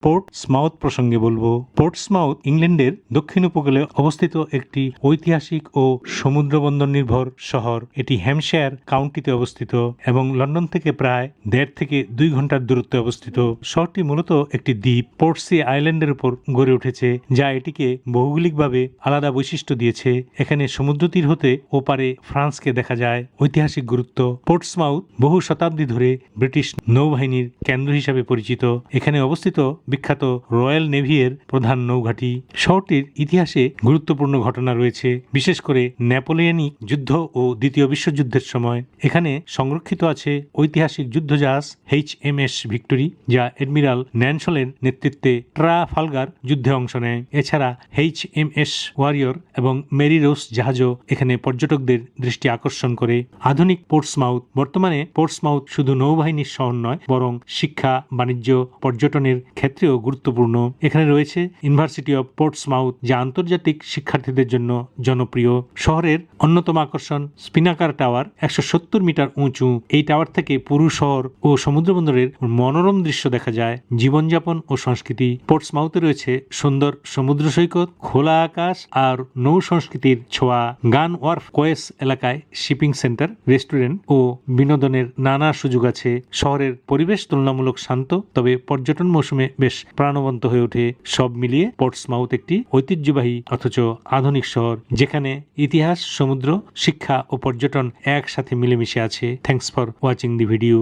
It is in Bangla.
পোর্টসমাউথ প্রসঙ্গে বলবো। পোর্টসমাউথ ইংল্যান্ডের দক্ষিণ উপকূলে অবস্থিত একটি ঐতিহাসিক ও সমুদ্রবন্দর নির্ভর শহর। এটি হ্যাম্পশায়ার কাউন্টিতে অবস্থিত এবং লন্ডন থেকে প্রায় 1.5 থেকে 2 ঘন্টার দূরত্বে অবস্থিত। শহরটি মূলত একটি দ্বীপ পোর্টসি আইল্যান্ডের উপর গড়ে উঠেছে, যা এটিকে ভৌগোলিকভাবে আলাদা বৈশিষ্ট্য দিয়েছে। এখানে সমুদ্র তীর হতে ওপারে ফ্রান্সকে দেখা যায়। ঐতিহাসিক গুরুত্ব: পোর্টসমাউথ বহু শতাব্দী ধরে ব্রিটিশ নৌবাহিনীর কেন্দ্র হিসাবে পরিচিত। এখানে অবস্থিত বিখ্যাত রয়্যাল নেভি এর প্রধান নৌঘাঁটি। শহরটির ইতিহাসে গুরুত্বপূর্ণ ঘটনা রয়েছে, বিশেষ করে নেপোলিয়নিক যুদ্ধ ও দ্বিতীয় বিশ্বযুদ্ধের সময়। এখানে সংরক্ষিত আছে ঐতিহাসিক যুদ্ধজাহাজ HMS ভিক্টোরি, যা এডমিরাল ন্যানসলের নেতৃত্বে ট্রাফালগার যুদ্ধে অংশ নেয়। এছাড়া HMS ওয়ারিয়র এবং মেরি রোস জাহাজও এখানে পর্যটকদের দৃষ্টি আকর্ষণ করে। আধুনিক পোর্টসমাউথ: বর্তমানে পোর্টসমাউথ শুধু নৌবাহিনীর শহর নয়, বরং শিক্ষা, বাণিজ্য, পর্যটনের ক্ষেত্রেও গুরুত্বপূর্ণ। এখানে রয়েছে ইউনিভার্সিটি অব পোর্টসমাউথ, যা আন্তর্জাতিক শিক্ষার্থীদের জন্য জনপ্রিয়। শহরের অন্যতম আকর্ষণ স্পিনাকার টাওয়ার, 170 মিটার উঁচু। এই টাওয়ার থেকে পুরো শহর ও সমুদ্রবন্দরের মনোরম দৃশ্য দেখা যায়। জীবনযাপন ও সংস্কৃতি: পোর্টসমাউথে রয়েছে সুন্দর সমুদ্র সৈকত, খোলা আকাশ আর নৌ সংস্কৃতির ছোঁয়া। গান ওয়ার্ফ কোয়েস এলাকায় শিপিং সেন্টার, রেস্টুরেন্ট ও বিনোদনের নানা সুযোগ আছে। শহরের পরিবেশ তুলনামূলক শান্ত, তবে পর্যটন মৌসুমে বেশ প্রাণবন্ত হয়ে ওঠে। সব মিলিয়ে পোর্টসমাউথ একটি ঐতিহ্যবাহী অথচ আধুনিক শহর, যেখানে ইতিহাস, সমুদ্র, শিক্ষা ও পর্যটন একসাথে মিলেমিশে আছে। Thanks for watching the video.